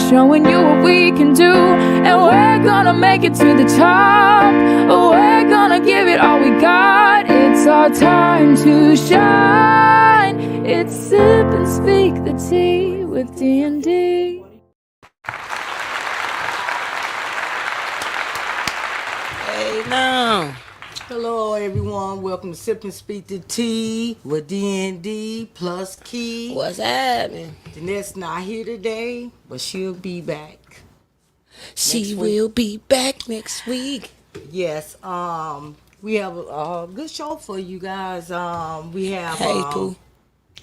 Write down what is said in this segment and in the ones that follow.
showing you what we can do. And we're gonna make it to the top. We're gonna give it all we got. It's our time to shine. It's Sip and Speak the Tea with D&D. Hey, now. Hello, everyone. Welcome to Sip and Speak the Tea with D&D plus Key. What's happening? Jeanette's not here today, but she'll be back. She will be back next week. Yes. We have a good show for you guys. We have Pooh.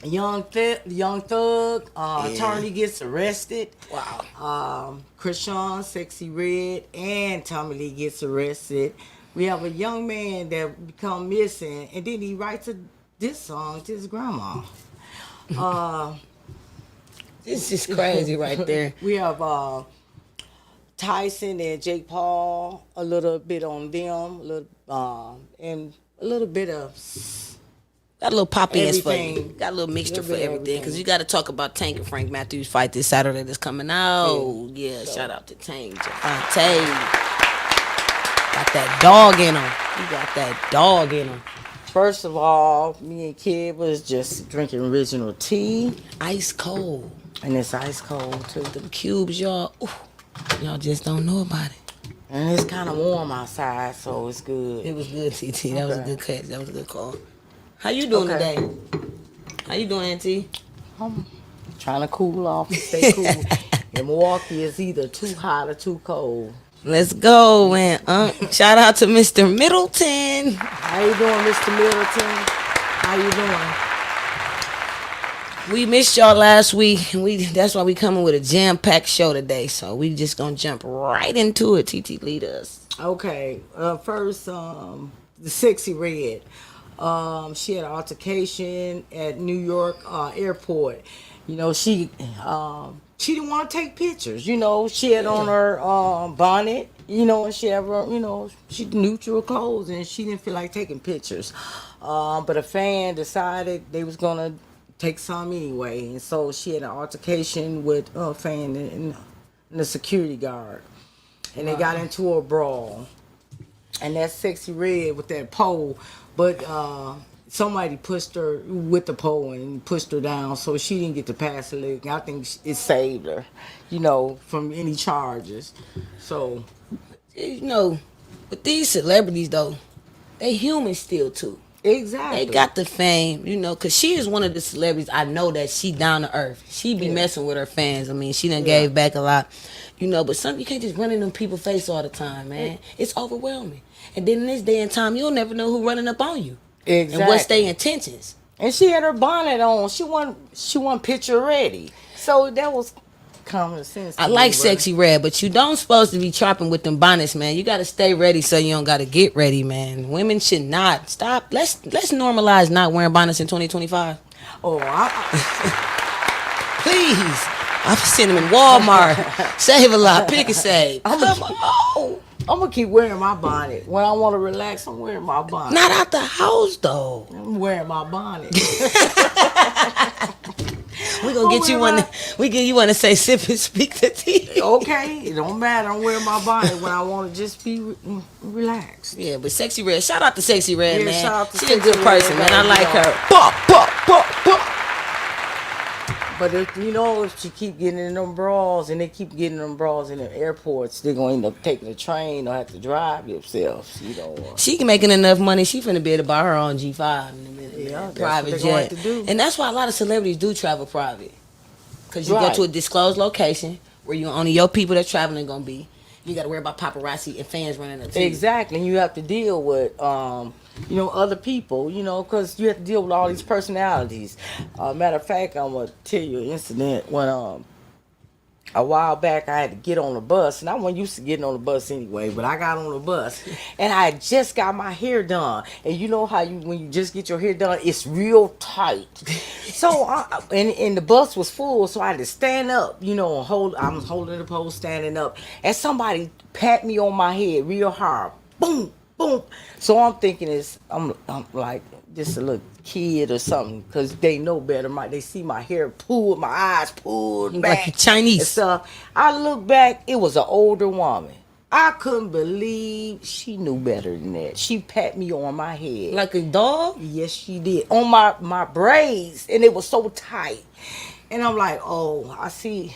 Young Thug. Tommie gets arrested. Wow. Chrisean, Sexy Red, and Tommie Lee gets arrested. We have a young man that become missing, and then he writes this song to his grandma. This is crazy right there. We have Tyson and Jake Paul, a little bit on them, and a little bit of Got a little pop-ins for you. everything. Got a little mixture for Little bit of everything. Because everything. you got to talk about Tank and Frank Matthews fight this Saturday that's coming out. Yeah, shout out to Tank. Javante. Got that dog in him. You got that dog in him. First of all, me and Kid was just drinking original tea, Ice cold. and it's ice cold too. Them cubes, y'all. Ooh, y'all just don't know about it. And it's kind of warm outside, so it's good. It was good, TT. That was a Okay. good catch. That was a good call. How you doing Okay. today? How you doing, Auntie? I'm trying to cool off and stay cool. In Milwaukee, it's either too hot or too cold. Let's go, man. Shout out to Mr. Middleton. How you doing, Mr. Middleton? How you doing? We missed y'all last week, and that's why we coming with a jam-packed show today. So we just gonna jump right into it. TT, lead us. Okay, first, the Sexy Red. She had an altercation at New York airport. You know, she didn't want to take pictures. You know, she had on her bonnet. You know, and she had her, she neutral clothes, and she didn't feel like taking pictures. But a fan decided they was gonna take some anyway, and so she had an altercation with a fan and the security guard, and they got into a brawl. And that Sexy Red with that pole, but somebody pushed her with the pole and pushed her down, so she didn't get to pass the leg. I think it saved her, from any charges. So, You know, with these celebrities though, they human still too. exactly. They got the fame, because she is one of the celebrities. I know that she down to earth. She be messing with her fans. I mean, she done gave back a lot, but you can't just run in them people's face all the time, man. It's overwhelming. And then in this day and time, you'll never know who running up on you. Exactly. And what's their intentions. And she had her bonnet on. She wasn't picture ready. So that was common sense. I like Sexy Red, but you don't supposed to be chopping with them bonnets, man. You got to stay ready so you don't got to get ready, man. Women should not. Stop. Let's normalize not wearing bonnets in 2025. Oh, Please. I've seen them in Walmart. Save a lot. Pick a save. Come on. I'm going to keep wearing my bonnet. When I want to relax, I'm wearing my bonnet. Not out the house, though. I'm wearing my bonnet. We're going to get you one. We get you one to say sip and speak the tea. Okay, it don't matter. I'm wearing my bonnet when I want to just be relaxed. Yeah, but Sexy Red. Shout out to Sexy Red, man. Shout out to She's a Sexy good person, Red, man. I man. like her. Pop, pop, pop, pop. But if she keep getting in them brawls and they keep getting them brawls in the airports, they're going to end up taking a train or have to drive themselves, She making enough money. She finna be able to buy her own G5 in a minute. Yeah, man. that's Private what they gonna jet. have to do. And that's why a lot of celebrities do travel private. Because you go Right. to a disclosed location where only your people that's traveling going to be. You got to worry about paparazzi and fans running up to you. Exactly. And you have to deal with, other people, because you have to deal with all these personalities. Matter of fact, I'm going to tell you an incident when a while back I had to get on the bus, and I wasn't used to getting on the bus anyway, but I got on the bus, and I had just got my hair done. And you know how when you just get your hair done, it's real tight. So, and the bus was full, so I had to stand up, and I was holding the pole, standing up, and somebody pat me on my head real hard. Boom, boom. gonna? So I'm thinking I'm like just a little kid or something, because they know better. They see my hair pulled, my eyes pulled back, like Chinese and stuff. I look back, it was an older woman. I couldn't believe she knew better than that. She pat me on my head like a dog. Yes, she did. On my braids, and it was so tight. And I'm like, oh, I see.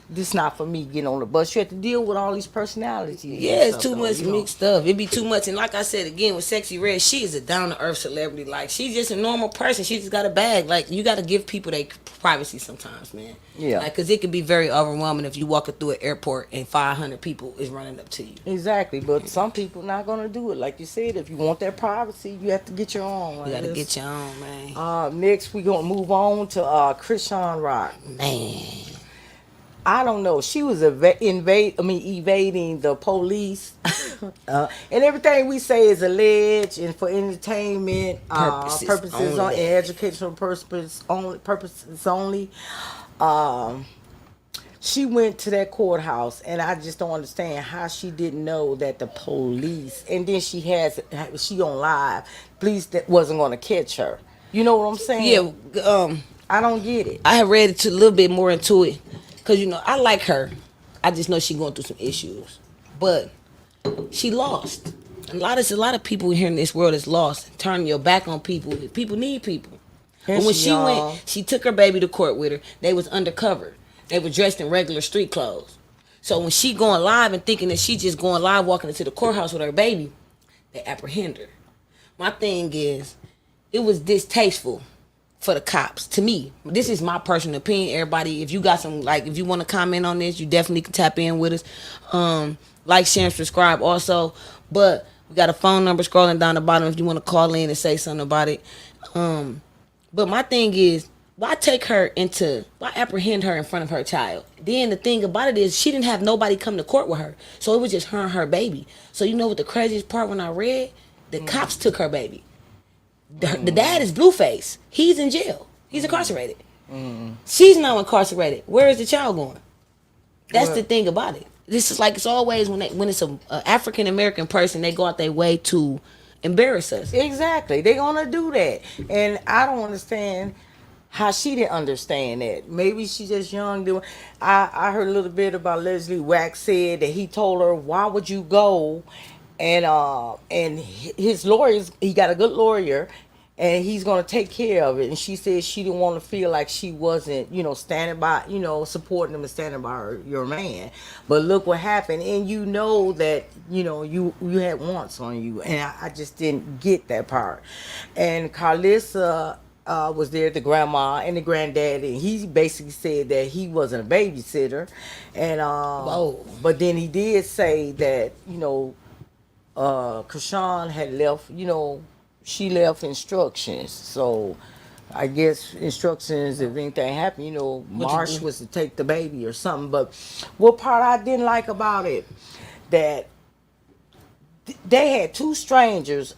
This not for me getting on the bus. You have to deal with all these personalities. Yeah, it's too much mixed stuff. It be too much. And like I said again, with Sexy Red, she is a down to earth celebrity. Like, she's just a normal person. She just got a bag. Like, you got to give people their privacy sometimes, man. Yeah. Like, because it can be very overwhelming if you walking through an airport and 500 people is running up to you. Exactly. But some people not gonna do it. Like you said, if you want that privacy, you have to get your own. You got to get your own, man. Next, we gonna move on to Chrisean Rock. Man. I don't know. She was evading the police, and everything we say is alleged and for entertainment purposes only. and educational purposes only. She went to that courthouse, and I just don't understand how she didn't know that the police. And then she on live. Police that wasn't going to catch her. You know what I'm saying? Yeah. I don't get it. I have read a little bit more into it. Because, I like her. I just know she going through some issues. But she lost. A lot of people here in this world is lost. Turning your back on people. People need people. But when she went, she took her baby to court with her. They was undercover. They were dressed in regular street clothes. So when she going live and thinking that she just going live walking into the courthouse with her baby, they apprehend her. My thing is, it was distasteful for the cops. To me, this is my personal opinion. Everybody, if you got some, if you want to comment on this, you definitely can tap in with us. Like, share, and subscribe also. But we got a phone number scrolling down the bottom if you want to call in and say something about it. But my thing is, why apprehend her in front of her child? Then the thing about it is, she didn't have nobody come to court with her. So it was just her and her baby. So you know what the craziest part when I read? The cops took her baby. The dad is Blueface. He's in jail. He's incarcerated. She's now incarcerated. Where is the child going? That's the thing about it. This is like it's always when it's a African American person, they go out their way to embarrass us. Exactly. They're gonna do that. And I don't understand how she didn't understand that. Maybe she's just young. I heard a little bit about Leslie Wax said that he told her, why would you go? And his lawyers, he got a good lawyer, and he's gonna take care of it. And she said she didn't want to feel like she wasn't, standing by, supporting him and standing by your man. But look what happened, and that, you had wants on you, and I just didn't get that part. And Carlissa was there, the grandma and the granddaddy, and he basically said that he wasn't a babysitter, and but then he did say that Chrisean had left, she left instructions. So I guess instructions, if anything happened, Marsh was to take the baby or something. But what part I didn't like about it, that they had two strangers,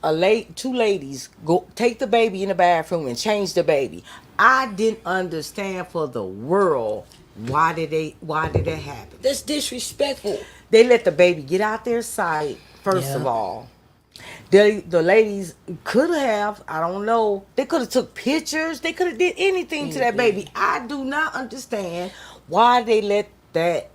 two ladies, go take the baby in the bathroom and change the baby. I didn't understand for the world why did that happen. That's disrespectful. They let the baby get out their sight. First of all, the ladies could have, I don't know, they could have took pictures. They could have did anything to that baby. I do not understand why they let that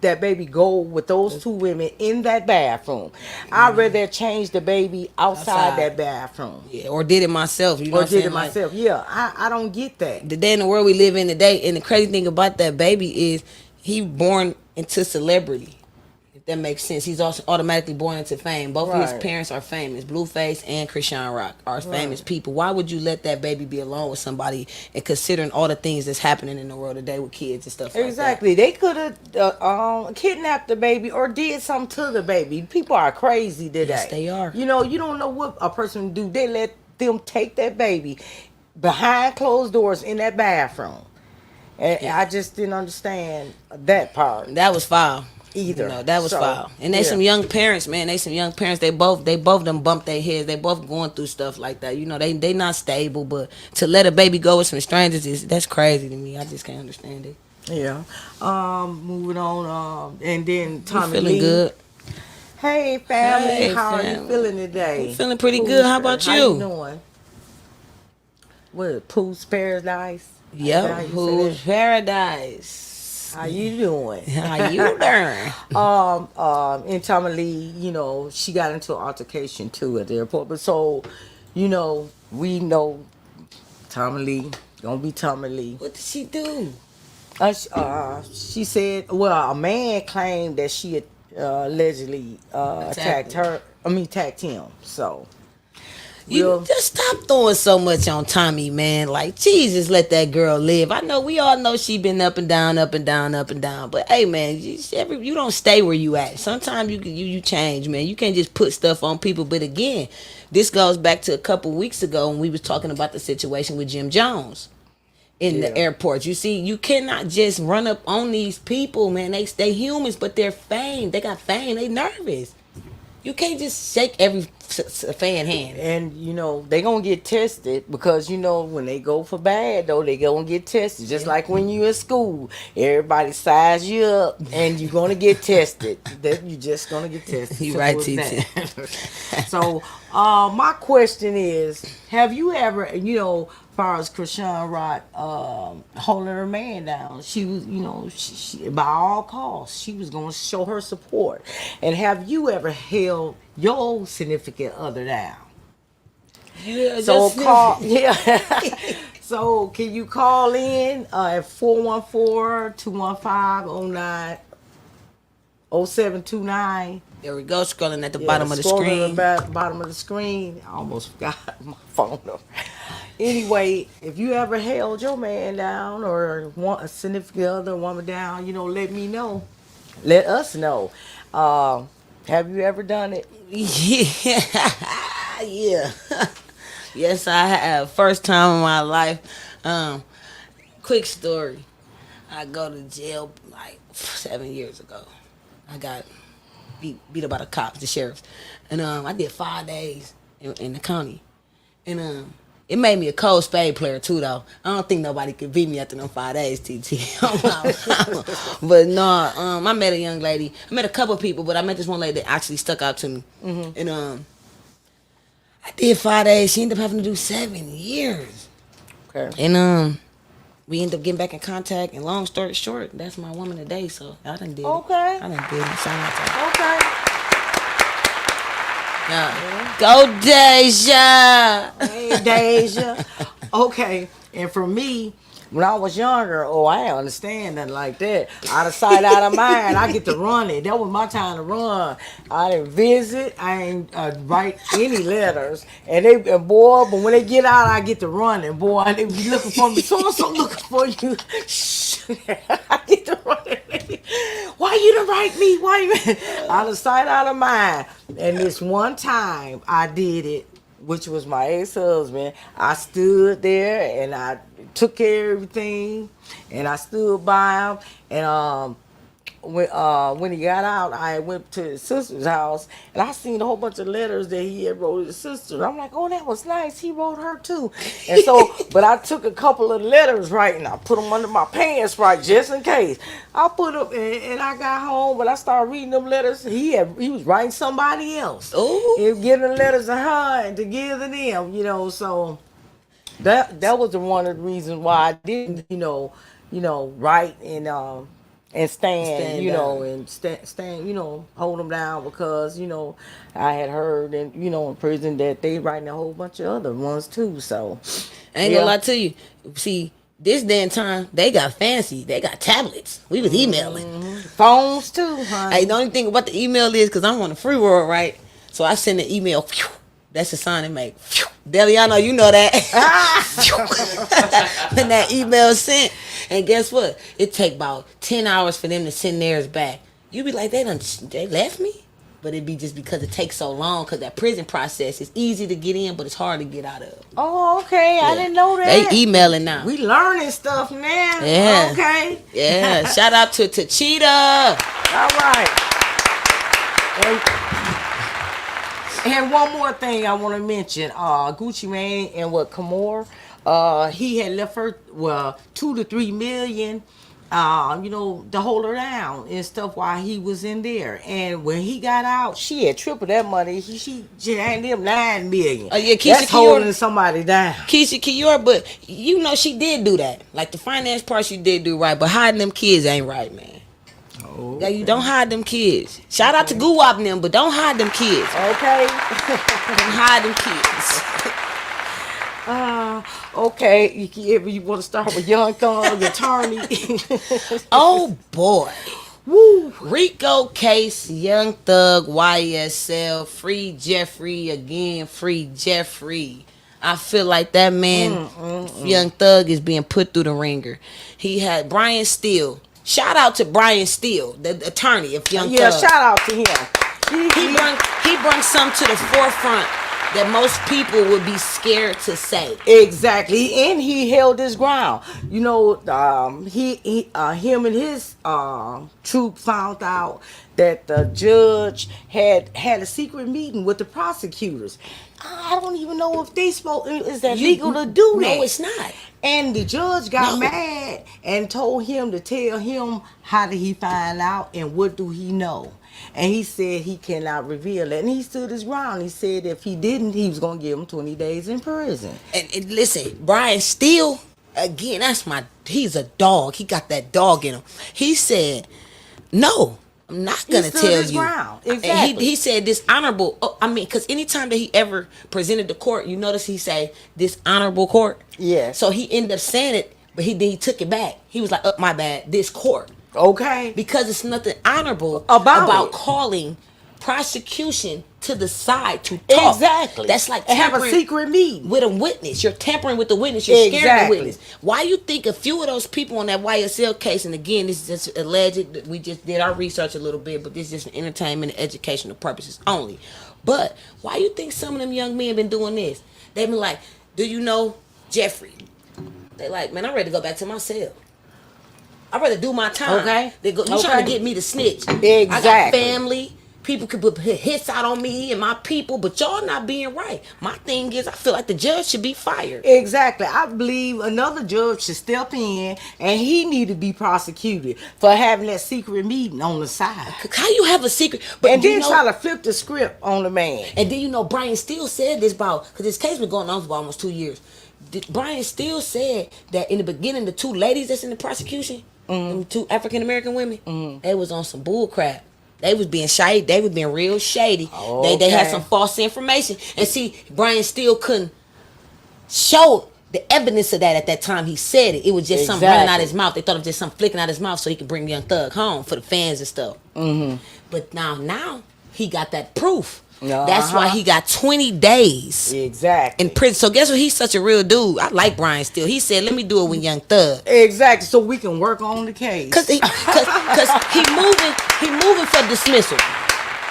baby go with those two women in that bathroom. I'd rather change the baby outside that bathroom. Yeah, or did it myself. Myself. Yeah, I don't get that. The day in the world we live in today, and the crazy thing about that baby is he born into celebrity. That makes sense. He's also automatically born into fame. Both of his parents are famous. Blueface and Chrisean Rock are famous people. Why would you let that baby be alone with somebody, and considering all the things that's happening in the world today with kids and stuff like that? Exactly. They could have kidnapped the baby or did something to the baby. People are crazy today. Yes, they are. You don't know what a person do. They let them take that baby behind closed doors in that bathroom. And I just didn't understand that part. That was foul. Either. That was foul. And they some young parents, man. They some young parents. They both them bumped their heads. They both going through stuff like that. They not stable. But to let a baby go with some strangers that's crazy to me. I just can't understand it. Yeah. Moving on. And then Tommie feeling Lee. good. Hey, family. Hey, How are you family. feeling today? I'm feeling pretty good. How about How you? you doing? What, Pooh's Paradise? Is that Yep. how you say Who's that? paradise? How you doing? How you doing? And Tommie Lee, she got into an altercation too at the airport. But so, we know Tommie Lee, gonna be Tommie Lee. What did she do? She said, well, a man claimed that she had allegedly Attacked attacked him. So, You we'll, just stop throwing so much on Tommie, man. Like, Jesus, let that girl live. I know we all know she been up and down, up and down, up and down. But hey, man, you don't stay where you at. Sometimes you change, man. You can't just put stuff on people. But again, this goes back to a couple weeks ago when we was talking about the situation with Jim Jones in the airport. You see, you cannot just run up on these people, man. They humans, but they're fame. They got fame. They nervous. You can't just shake every fan hand. and they gonna get tested because when they go for bad though, they gonna get tested. Just like when you in school, everybody size you up and you gonna get tested. That you just gonna get tested. You Simple right, as TT. that. So, my question is, have you ever, as far as Chrisean Rock holding her man down, she was, she by all costs, she was gonna show her support. And have you ever held your significant other down? Yeah, So just call, yeah. So can you call in at 414-215-0729? There we go, scrolling at the Yeah, bottom of the scroll to screen. bottom of the screen. I almost forgot my phone number. Anyway, if you ever held your man down or want a significant other woman down, let me know. Let us know. Have you ever done it? Yeah, yeah. Yes, I have. First time in my life. Quick story. I go to jail like 7 years ago. I got beat up by the cops, the sheriffs, and I did 5 days in the county, and it made me a cold spade player too, though. I don't think nobody could beat me after them 5 days, TT. But no, I met a young lady. I met a couple people, but I met this one lady that actually stuck out to me. And I did 5 days. She ended up having to do 7 years. Okay. And we ended up getting back in contact. And long story short, that's my woman today. So I done did Okay. it. I done did it. Shout out to her. Okay. Go Deja. Hey, Deja. Okay. And for me, when I was younger, I didn't understand nothing like that. Out of sight, out of mind. I get to run it. That was my time to run. I didn't visit. I ain't write any letters. And boy, but when they get out, I get to run it. Boy, they be looking for me. So looking for you. I get to run it. Why you done write me? Why you? Out of sight, out of mind. And this one time I did it, which was my ex-husband. I stood there and I took care of everything, and I stood by him. And when he got out, I went to his sister's house, and I seen a whole bunch of letters that he had wrote his sister. I'm like, oh, that was nice. He wrote her too. And so, but I took a couple of letters, right, and I put them under my pants, right, just in case. I put them, and I got home, but I started reading them letters. He was writing somebody else. Ooh. And giving the letters to her and to give to them, so. That was one of the reasons why I didn't, write and stand, down. and stand, hold them down because, I had heard and, in prison that they writing a whole bunch of other ones too. So I ain't gonna lie to you. See, this damn time, they got fancy. They got tablets. We was emailing. phones too, honey. Hey, the only thing about the email is because I'm on the free world, right? So I send an email. Phew, that's the sound it make. Deliano, you know that. When that email sent. And guess what? It take about 10 hours for them to send theirs back. You be like, they left me? But it be just because it takes so long because that prison process is easy to get in, but it's hard to get out of. Oh, okay. I didn't know that. They emailing now. We learning stuff now. Yeah. Okay. Yeah. Shout out to Cheetah. All right. And one more thing I want to mention, Gucci Mane and Kamor, he had left her 2 to 3 million to hold her down and stuff while he was in there. And when he got out, she had tripled that money. She handed him $9 million. Yeah, Keisha That's holding Kiora, somebody down. Keisha Kiora, but she did do that. Like the finance part, she did do right, but hiding them kids ain't right, man. Oh, Yeah, you don't hide them kids. Shout out to Guwap and them, but don't hide them kids. okay. Don't hide them kids. Okay. You want to start with Young Thug attorney? Oh boy. Woo. Rico case, Young Thug, YSL, free Jeffrey again, free Jeffrey. I feel like that man, Young Thug, is being put through the ringer. He had Brian Steele. Shout out to Brian Steele, the attorney of Young Thug. Yeah, shout out to him. He brung something to the forefront that most people would be scared to say. Exactly, and he held his ground. Him and his troop found out that the judge had a secret meeting with the prosecutors. I don't even know if they spoke. Is that legal to do that? No, it's not. And the judge got mad and told him to tell him how did he find out and what do he know. And he said he cannot reveal it. And he stood his ground. He said if he didn't, he was going to give him 20 days in prison. And listen, Brian Steele, again, he's a dog. He got that dog in him. He said, no, I'm not going to tell his you. ground. Exactly. And he said dishonorable. Because anytime that he ever presented to court, you notice he say dishonorable court. Yeah. So he ended up saying it, but he took it back. He was like, my bad, this court. Okay. Because it's nothing honorable about calling prosecution to the side to talk. Exactly. That's like have a secret meeting with a witness. You're tampering with the witness. You're scaring the witness. Why you think a few of those people on that YSL case, and again, this is just alleged. We just did our research a little bit, but this is just for entertainment and educational purposes only. But why you think some of them young men been doing this? They've been like, do you know Jeffrey? They like, man, I'm ready to go back to my cell. I'd rather do my time. Okay. You trying to get me to snitch. Exactly. I got family. People could put hits out on me and my people, but y'all not being right. My thing is, I feel like the judge should be fired. Exactly. I believe another judge should step in and he need to be prosecuted for having that secret meeting on the side. How you have a secret? But and then try to flip the script on the man. And then, Brian Steele said this because this case been going on for almost 2 years. Brian Steele said that in the beginning, the two ladies that's in the prosecution, them two African American women, they was on some bull crap. They was being shady. They was being real shady. Okay. They had some false information. And see, Brian Steele couldn't show the evidence of that at that time he said it. It was just something running out of his mouth. They thought it was just something flicking out of his mouth so he could bring Young Thug home for the fans and stuff. But now he got that proof. That's why he got 20 days exactly in prison. So guess what? He's such a real dude. I like Brian Steele. He said, let me do it with Young Thug. Exactly. So we can work on the case. Cause he moving for dismissal.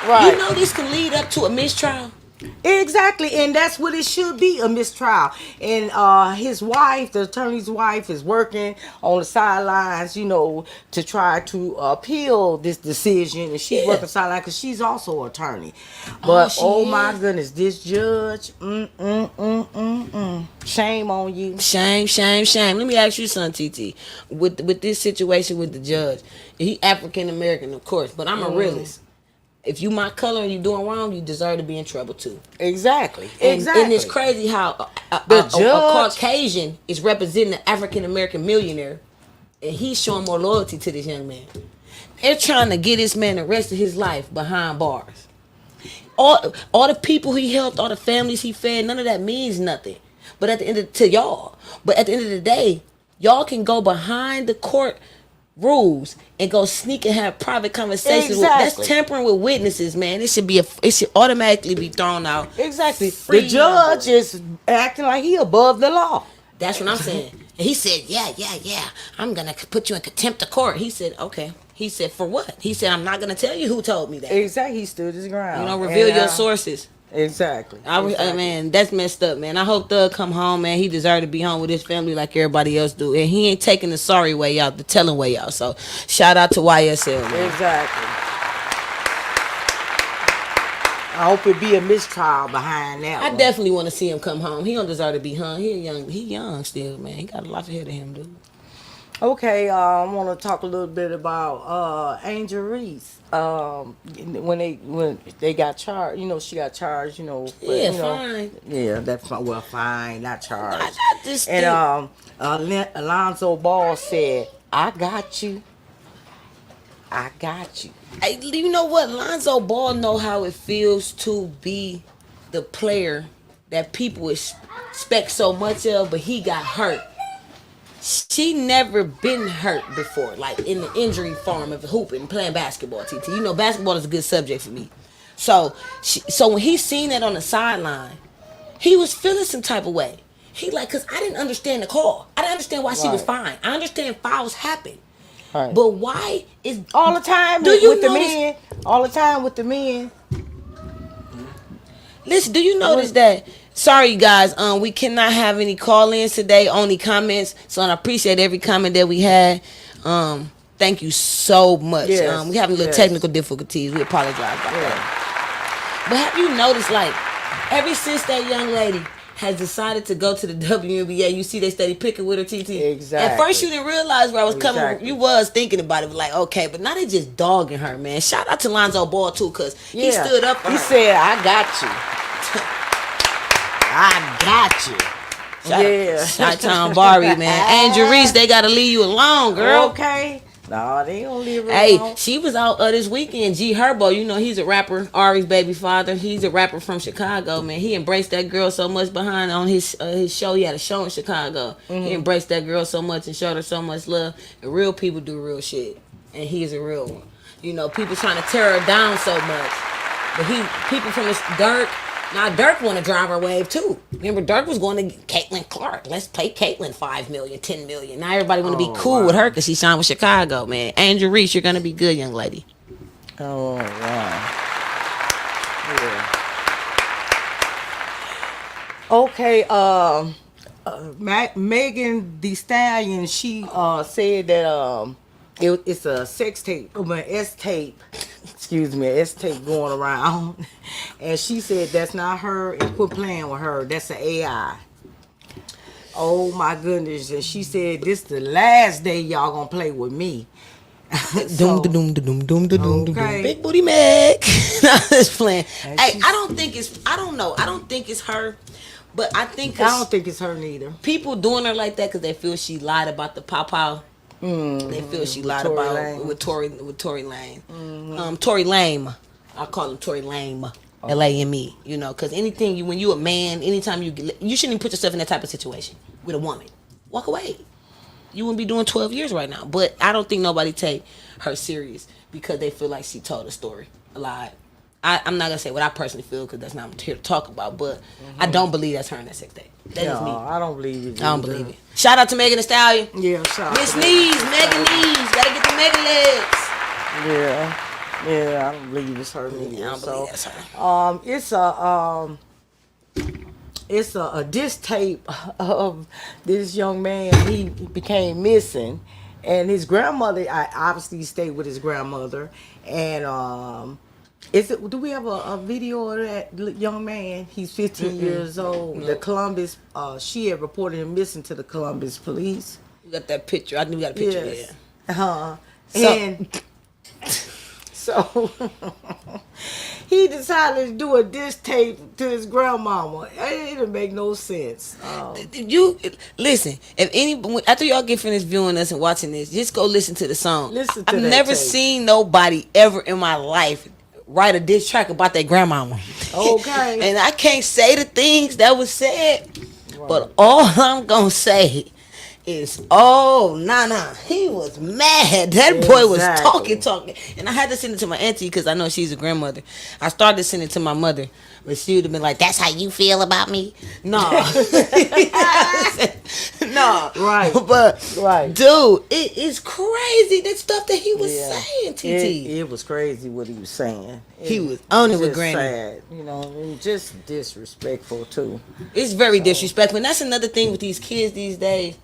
Right. You know this can lead up to a mistrial. Exactly, and that's what it should be, a mistrial. And his wife, the attorney's wife, is working on the sidelines, to try to appeal this decision. And she's working sideline because she's also an attorney. But my goodness, this judge, shame on you. Shame. Let me ask you something, TT. With this situation with the judge, he African American, of course, but I'm a realist. If you my color and you doing wrong, you deserve to be in trouble too. Exactly. And it's crazy how a Caucasian is representing an African American millionaire, and he's showing more loyalty to this young man. They're trying to get this man the rest of his life behind bars. All the people he helped, all the families he fed, none of that means nothing. But at the end of the day, y'all can go behind the court rules and go sneak and have private conversations. That's tampering with witnesses, man. It should automatically be thrown out. Exactly. The judge is acting like he above the law. That's what I'm saying. And he said, yeah, I'm gonna put you in contempt of court. He said, okay. He said, for what? He said, I'm not gonna tell you who told me that. Exactly. He stood his ground. Reveal your sources. Exactly. Man, that's messed up, man. I hope Thug come home, man. He deserve to be home with his family like everybody else do. And he ain't taking the sorry way out, the telling way out. So, shout out to YSL, man. Exactly. I hope it be a mistrial behind that. I definitely want to see him come home. He don't deserve to be hung. He young still, man. He got a lot ahead of him, dude. Okay, I want to talk a little bit about Angel Reese. When they got charged, she got charged, but Yeah, fine. yeah, that's fine. Well, fine, not charged. I just And think. Alonzo Ball said, "I got you, I got you." Hey, you know what? Lonzo Ball know how it feels to be the player that people expect so much of, but he got hurt. She never been hurt before, like in the injury form of hooping, playing basketball. TT, basketball is a good subject for me. So when he seen that on the sideline, he was feeling some type of way. He like, cause I didn't understand the call. I didn't understand why she was Right. fine. I understand fouls happen, Right. but why is All the time Do with, you with the notice- men. All the time with the men. Listen, do you notice that? Sorry, you guys. We cannot have any call-ins today. Only comments. So I appreciate every comment that we had. Thank you so much. Yes, We having a little yes. technical difficulties. We apologize about that. But have you noticed, like, ever since that young lady has decided to go to the WNBA, you see they steady picking with her, TT. Exactly. At first, you didn't realize where I was coming. Exactly. You was thinking about it, but like, okay, but now they just dogging her, man. Shout out to Lonzo Ball too, cause he stood up for He her. said, "I got you, I got you." Yeah. Shot-town Barbie, man. Angel Reese, they gotta leave you alone, girl. Okay. No, they don't leave her Hey, alone. she was out this weekend. G Herbo, he's a rapper. Ari's baby father. He's a rapper from Chicago, man. He embraced that girl so much behind on his show. He had a show in Chicago. He embraced that girl so much and showed her so much love. And real people do real shit, and he is a real one. People trying to tear her down so much, but people from this Dirk. Now Dirk want to drive her wave too. Remember, Dirk was going to Caitlin Clark. Let's pay Caitlin $5 million, $10 million. Now everybody want to be cool with her because she signed with Chicago, man. Angel Reese, you're gonna be good, young lady. Oh, wow. Yeah. Okay, Megan Thee Stallion, she said that it's a sex tape, an S tape, excuse me, an S tape going around, and she said that's not her and quit playing with her. That's an AI. Oh my goodness! And she said this the last day y'all gonna play with me. Doom, da, doom, da, doom, doom, da, doom, da, doom. Okay. Big booty Meg. I'm just playing. And Hey, she's- I don't know. I don't think it's her, but I think I don't think it's her neither. people doing her like that because they feel she lied about the pow. They feel she lied Tory about Lanez. with Tory Lane. Tory Lame. I call him Tory Lame. Lame. Because when you a man, anytime you shouldn't even put yourself in that type of situation with a woman. Walk away. You wouldn't be doing 12 years right now. But I don't think nobody take her serious because they feel like she told a story, a lie. I'm not gonna say what I personally feel because that's not what I'm here to talk about. But I don't believe that's her in that sex tape. That is me. I don't believe it. I don't believe it. Shout out to Megan Thee Stallion. Yeah, shout Miss out to Knees, Megan Knees. Gotta get the Megan legs. Yeah, I don't believe it's her neither. Yeah, I don't believe that's her. It's a diss tape of this young man. He became missing, and his grandmother. I obviously stayed with his grandmother, and do we have a video of that young man? He's 15 years old. No. The Columbus. She had reported him missing to the Columbus police. We got that picture. I knew we got a picture. Yes. Yeah. And so he decided to do a diss tape to his grandmama. It didn't make no sense. You listen. After y'all get finished viewing us and watching this, just go listen to the song. Listen to I've that never tape. seen nobody ever in my life write a diss track about their grandmama. Okay. And I can't say the things that was said, but all I'm gonna say is, he was mad. That boy was Exactly. talking, and I had to send it to my auntie because I know she's a grandmother. I started to send it to my mother, but she would have been like, "That's how you feel about me?" No, no, Right. But Right. dude, it is crazy that stuff that he was saying. TT, It was crazy what he was saying. He was on it with just Granny. sad, and just disrespectful too. It's very disrespectful. And that's another thing with these kids these days.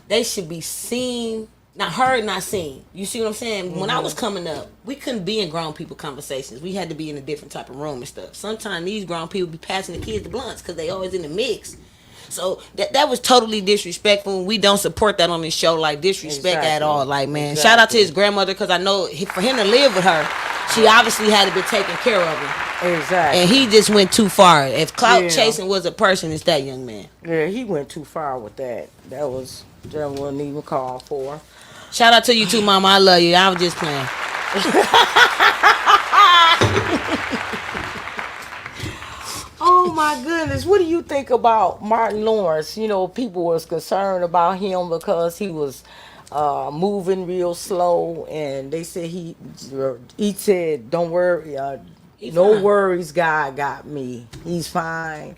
They should be seen, not heard, not seen. You see what I'm saying? When I was coming up, we couldn't be in grown people conversations. We had to be in a different type of room and stuff. Sometimes these grown people be passing the kids the blunts because they always in the mix. So that was totally disrespectful. We don't support that on this show, like disrespect at all. Like, man, shout out to his grandmother, because I know for him to live with her, she obviously had to be taking care of him. Exactly. And he just went too far. If clout chasing was a person, it's that young man. Yeah, he went too far with that. That wasn't even called for. Shout out to you too, Mama. I love you. I was just playing. Oh my goodness, what do you think about Martin Lawrence? You know, people was concerned about him because he was moving real slow, and they said he said, "Don't worry, no fine. worries, God got me. He's fine."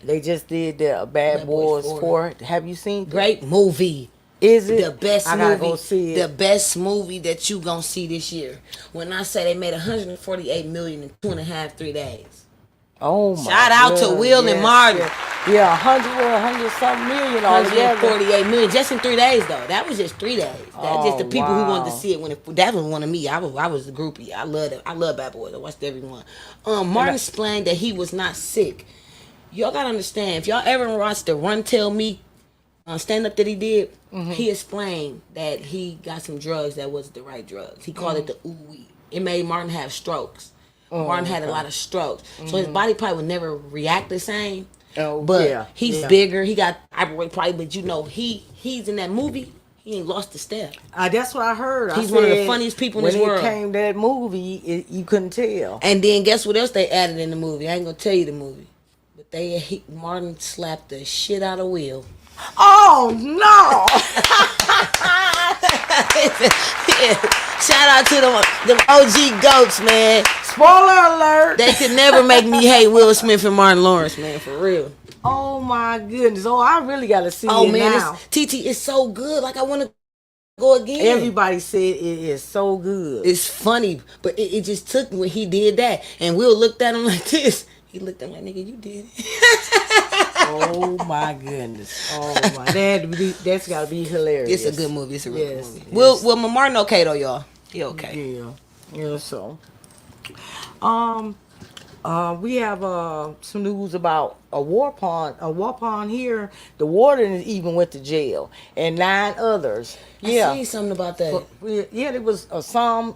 They just did the Bad Boys 4. Have you seen? Great movie. Is it the best I gotta movie? go see it. The best movie that you gonna see this year. When I say they made 148 million in 3 days. Oh my! Shout out to Will and Martin. Yeah, 100 something million altogether. 148 million just in 3 days though. That was just 3 days. That's just the people who wanted to see it. That was one of me. I was the groupie. I love it. I love Bad Boys. I watched every one. Martin explained that he was not sick. Y'all gotta understand. If y'all ever watched the Run Tell Me stand up that he did, he explained that he got some drugs that wasn't the right drugs. He called it the ooh-wee. It made Martin have strokes. Martin had a lot of strokes, so his body probably would never react the same. But he's bigger. He got eyebrow probably, but you know he's in that movie. He ain't lost a step. That's what I heard. He's one of the funniest people in this world. When it came that movie, you couldn't tell. And then guess what else they added in the movie? I ain't gonna tell you the movie, but Martin slapped the shit out of Will. Oh no! Shout out to them OG goats, man. Spoiler alert! They could never make me hate Will Smith and Martin Lawrence, man, for real. Oh my goodness! Oh, I really gotta see it now. TT, it's so good. Like I want to go again. Everybody said it is so good. It's funny, but it just took when he did that, and Will looked at him like this. He looked at him like, nigga, you did it. Oh my goodness! Oh my, that's gotta be hilarious. It's a good movie. It's a real good movie. Will Martin okay though, y'all? He okay. Yeah. So, we have some news about a war pawn here. The warden even went to jail, and 9 others. I seen something about that. There was some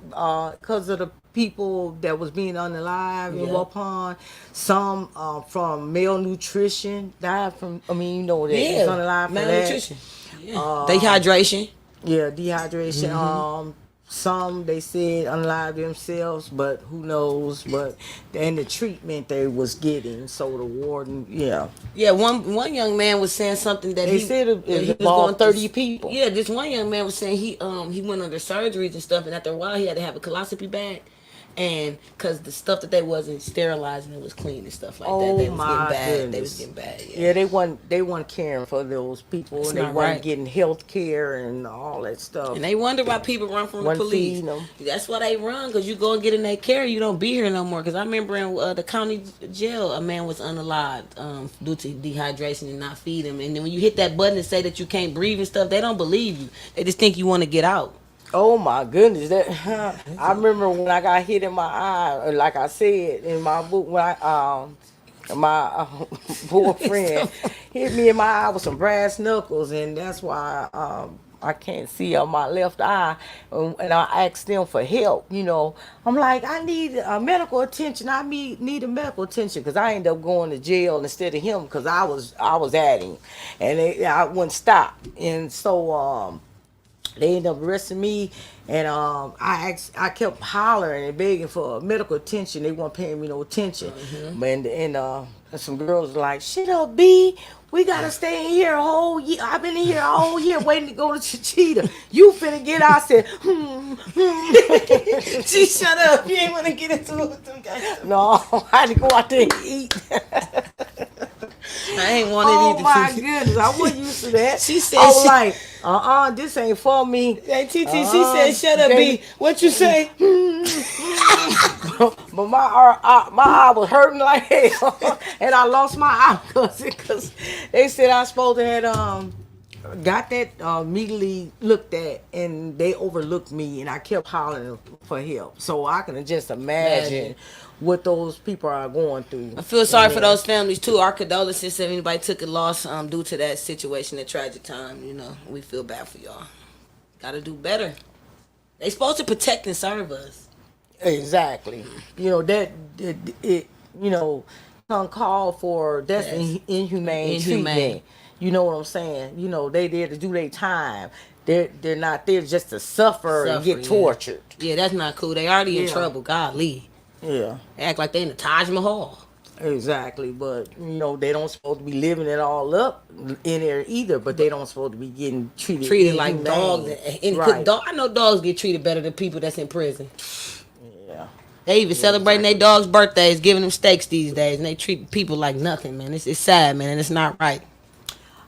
because of the people that was being unalive in Waupun. Some from malnutrition died from. I mean, you know that it's unalive from malnutrition. Dehydration. Yeah, dehydration. Some they said unalive themselves, but who knows? But and the treatment they was getting, so the warden, One young man was saying something that they said it involved 30 people. Yeah, this one young man was saying he went under surgeries and stuff, and after a while he had to have a colonoscopy bag. And because the stuff that they wasn't sterilizing, it was clean and stuff like that. They was getting bad. Goodness. They was getting bad. Yeah, they weren't caring for those people. That's and they not weren't right. getting health care and all that stuff. And they wonder why people run from the police. That's why they run, because you go and get in their care, you don't be here no more. Because I remember in the county jail, a man was unalived due to dehydration and not feed him. And then when you hit that button and say that you can't breathe and stuff, they don't believe you. They just think you want to get out. Oh my goodness! I remember when I got hit in my eye, like I said in my book, when my boyfriend hit me in my eye with some brass knuckles, and that's why I can't see on my left eye. And I asked them for help. You know, I'm like, I need medical attention. I need a medical attention, because I ended up going to jail instead of him, because I was at him, and I wouldn't stop, and so they ended up arresting me, and I kept hollering and begging for medical attention. They weren't paying me no attention. And some girls were like, "Shut up, B. We gotta stay in here a whole year. I've been in here a whole year waiting to go to Chichita. You finna get out." I said, She shut up. You ain't want to get into it with them guys. No, I had to go out there and eat. I ain't want it either. Oh my goodness, I wasn't used to that. She said, I was like, this ain't for me. Hey, TT, she said, shut up, B. What you say? But my eye was hurting like hell, and I lost my eye because they said I was supposed to have got that immediately looked at, and they overlooked me, and I kept hollering for help. So I can just imagine what those people are going through. I feel sorry for those families too. Our condolences if anybody took a loss due to that situation, that tragic time. You know, we feel bad for y'all. Gotta do better. They supposed to protect and serve us. Exactly. You know that it you know, uncalled for. That's inhumane treatment. You know what I'm saying? You know, they there to do their time. They're not there just to suffer and get tortured. Yeah, that's not cool. They already in trouble. Golly. Yeah. They act like they in the Taj Mahal. Exactly, but you know they don't supposed to be living it all up in there either. But they don't supposed to be getting treated like dogs. Right. I know dogs get treated better than people that's in prison. Yeah. They even celebrating their dogs' birthdays, giving them steaks these days, and they treat people like nothing, man. It's sad, man, and it's not right.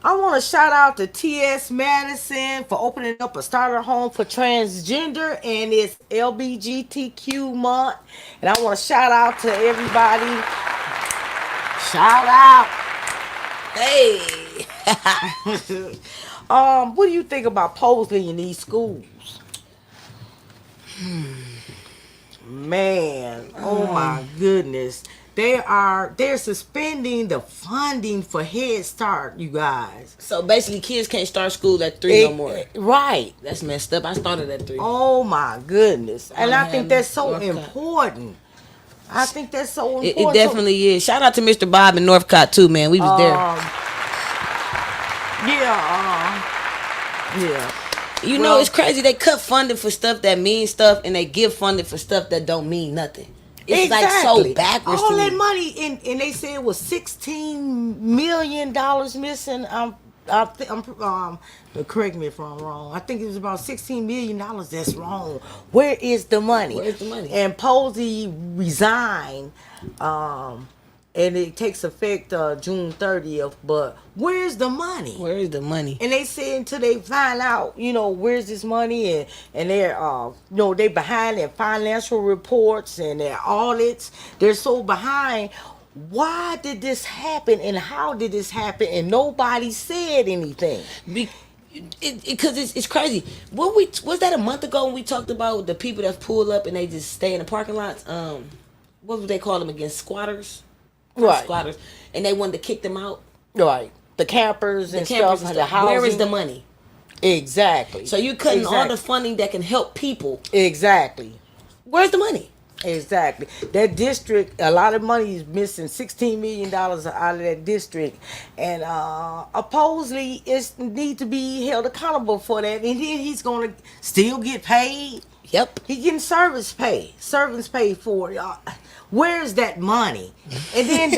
I want to shout out to T.S. Madison for opening up a starter home for transgender, and it's LBGTQ month. And I want to shout out to everybody. Shout out. Hey. What do you think about Posley in these schools? Man, oh my goodness. They're suspending the funding for Head Start, you guys. So basically kids can't start school at 3 no more. Right. That's messed up. I started at 3. Oh my goodness. And I think that's so important. I think that's so important. It definitely is. Shout out to Mr. Bob in Northcott too, man. We was there. Yeah. You know, it's crazy. They cut funding for stuff that means stuff, and they give funding for stuff that don't mean nothing. It's like so backwards. All that money, and they said it was $16 million missing. Correct me if I'm wrong. I think it was about $16 million. That's wrong. Where is the money? Where's the money? And Posey resigned, and it takes effect June 30th. But where's the money? Where is the money? And they say until they find out, you know, where's this money, and they're, you know, they behind in financial reports and their audits. They're so behind. Why did this happen, and how did this happen, and nobody said anything? Because it's crazy. Was that a month ago when we talked about the people that pull up and they just stay in the parking lots? What would they call them again? Squatters. Right. Squatters, and they wanted to kick them out. Right. The campers and stuff. The housing. Where is the money? Exactly. So you're cutting all the funding that can help people. Exactly. Where's the money? Exactly. That district, a lot of money is missing. $16 million out of that district, and supposedly it need to be held accountable for that. And then he's gonna still get paid. Yep. He getting servants pay for it. Where's that money? And then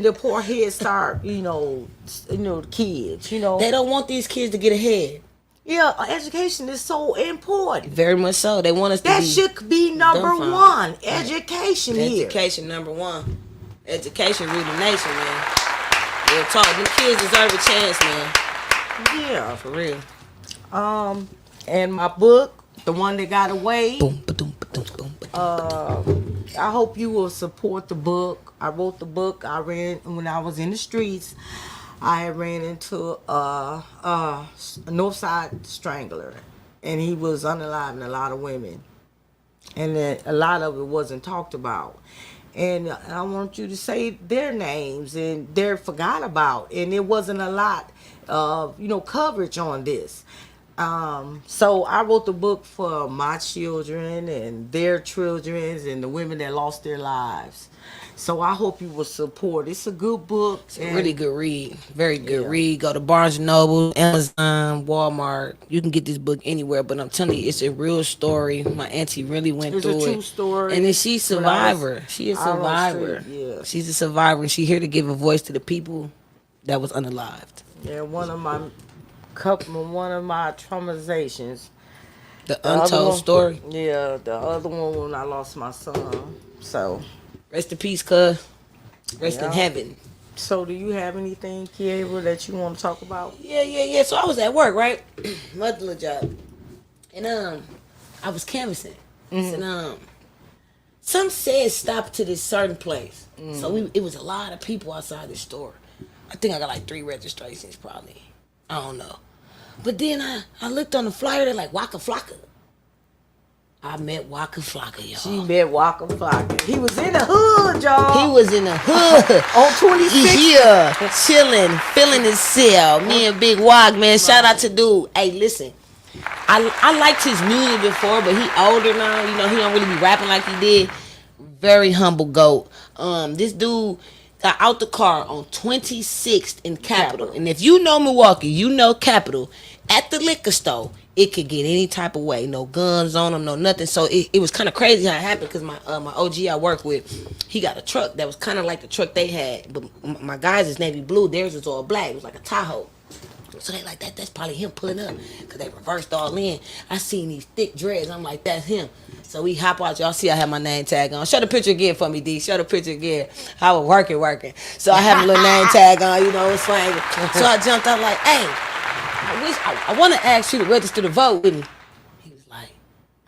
the poor Head Start, you know, the kids, you know, they don't want these kids to get ahead. Yeah, education is so important. Very much so. They want us to be. That should be number one. Education here. Education number one. Education rule the nation, man. Real talk. Them kids deserve a chance, man. Yeah, for real. And my book, The One That Got Away. Boom, ba-doom, ba-doom, boom, ba-doom. I hope you will support the book. I wrote the book. I ran when I was in the streets. I ran into a Northside strangler, and he was unaliving a lot of women, and then a lot of it wasn't talked about. And I want you to say their names, and they're forgot about, and there wasn't a lot of coverage on this. So I wrote the book for my children and their children and the women that lost their lives. So I hope you will support. It's a good book. It's a really good read. Very good read. Go to Barnes & Noble, Amazon, Walmart. You can get this book anywhere. But I'm telling you, it's a real story. My auntie really went through it. It's a true story. And then she's a survivor. She is a survivor. Yeah. She's a survivor. And she's here to give a voice to the people that was unalived. Yeah, one of my traumatizations. The untold story. Yeah, the other one when I lost my son. So rest in peace, cuz. Rest in heaven. So do you have anything, Kiera, that you want to talk about? Yeah. So I was at work, right? Motherly job. And I was canvassing. Mm-hmm. And some said stop to this certain place. Mm-hmm. So it was a lot of people outside the store. I think I got like 3 registrations probably. I don't know. But then I looked on the flyer, they're like Waka Flocka. I met Waka Flocka, y'all. She met Waka Flocka. He was in the hood, y'all. He was in the hood. On 26. Yeah, chilling, feeling himself. Me and Big Wog, man. Shout out to dude. Hey, listen. I liked his music before, but he older now. You know, he don't really be rapping like he did. Very humble goat. This dude got out the car on 26th in Capitol. And if you know Milwaukee, you know Capitol. At the liquor store, it could get any type of way. No guns on him, no nothing. So it was kind of crazy how it happened because my OG I work with, he got a truck that was kind of like the truck they had. But my guys is navy blue. Theirs was all black. It was like a Tahoe. So they like, that's probably him pulling up because they reversed all in. I seen these thick dreads. I'm like, that's him. So we hop out. Y'all see I have my name tag on. Show the picture again for me, D. Show the picture again. I was working. So I have a little name tag on, you know, it's swinging. So I jumped out like, hey, I want to ask you to register to vote with me. He was like,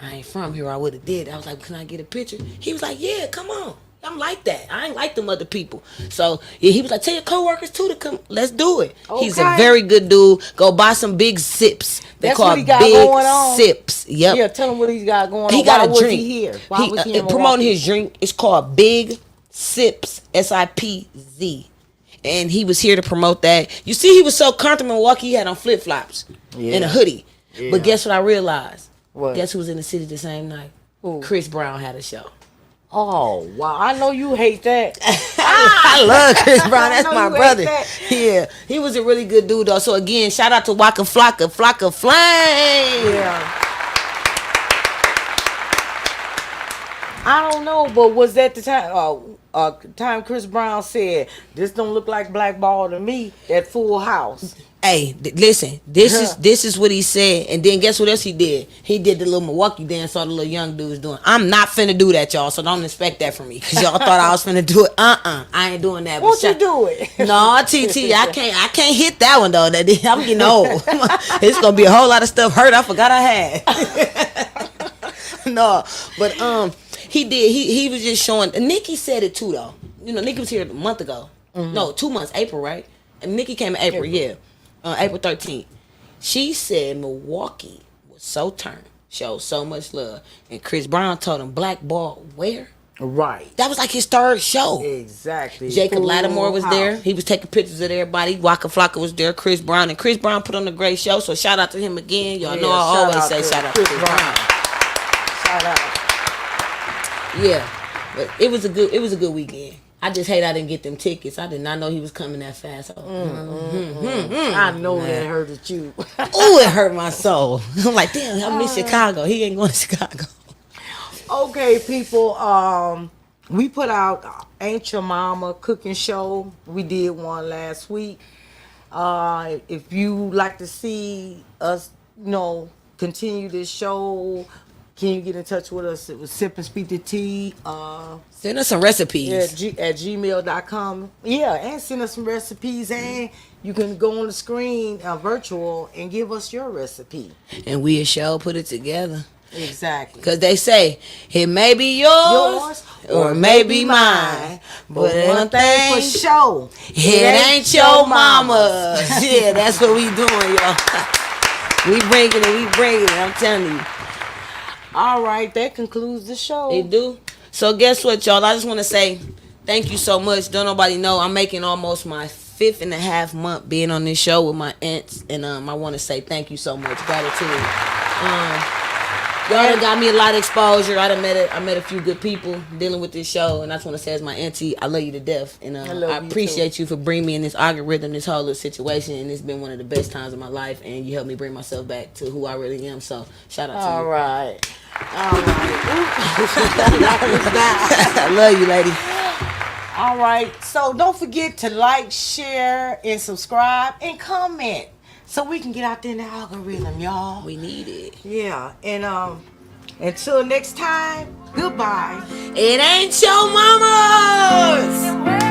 I ain't from here. I would have did. I was like, can I get a picture? He was like, yeah, come on. I'm like that. I ain't like them other people. So yeah, he was like, tell your coworkers too to come. Let's do it. Okay. He's a very good dude. Go buy some big sips. That's what he got big going on. Sips. Yep. Yeah, tell him what he's got going on. He got a drink. He here? Why was he promoting his drink? It's called Big Sips. SIPZ. And he was here to promote that. You see, he was so comfortable in Milwaukee. He had on flip flops and a hoodie. Yeah. But guess what I realized? What? Guess who was in the city the same night? Who? Chris Brown had a show. Oh, wow. I know you hate that. I love Chris Brown. That's my brother. Yeah. He was a really good dude, though. So, again, shout out to Waka Flocka. Flocka Flame. Yeah. I don't know, but was that the time Chris Brown said, this don't look like Black Ball to me, that Full House? Hey, listen, this is what he said, and then guess what else he did? He did the little Milwaukee dance all the little young dudes doing. I'm not finna do that, y'all, so don't expect that from me, because y'all thought I was finna do it. I ain't doing that. Won't you do it? No, TT, I can't hit that one, though. I'm getting old. It's gonna be a whole lot of stuff hurt I forgot I had. No, but he did. He was just showing. Nikki said it too, though. You know, Nikki was here a month ago. Mm-hmm. No, 2 months, April, right? And Nikki came in April. Yeah. April 13th. She said Milwaukee was so turned, showed so much love. And Chris Brown told him, Black Ball, where? Right. That was like his third show. Exactly. Jacob Lattimore was there. He was taking pictures of everybody. Waka Flocka was there. Chris Brown. And Chris Brown put on a great show. So shout out to him again. Y'all know I always say shout out to Chris Brown. Shout out. Yeah. But it was a good weekend. I just hate I didn't get them tickets. I did not know he was coming that fast. I know that hurted you. Oh, it hurt my soul. I'm like, damn, I miss Chicago. He ain't going to Chicago. Okay, people. We put out Ain't Your Mama cooking show. We did one last week. If you like to see us, continue this show, can you get in touch with us? It was Sip and Speak the Tea. Send us some recipes. Yeah, at gmail.com. Yeah, and send us some recipes. And you can go on the screen virtual and give us your recipe. And we shall put it together. Exactly. Because they say, it may be yours or it may be mine. But one thing for sure, it ain't your mama. Yeah, that's what we doing, y'all. We bringing it, I'm telling you. All right, that concludes the show. It do. So guess what, y'all? I just want to say thank you so much. Don't nobody know I'm making almost my 5.5 month being on this show with my aunts, and I want to say thank you so much. Gratitude. Y'all done got me a lot of exposure. I met a few good people dealing with this show, and I just want to say, as my auntie, I love you to death, and I appreciate you for bringing me in this algorithm, this whole little situation, and it's been one of the best times of my life, and you helped me bring myself back to who I really am. So shout out to you. All right. I love you, lady. All right. So don't forget to like, share, and subscribe, and comment, so we can get out there in the algorithm, y'all. We need it. Yeah. And until next time, goodbye. It ain't your mama's.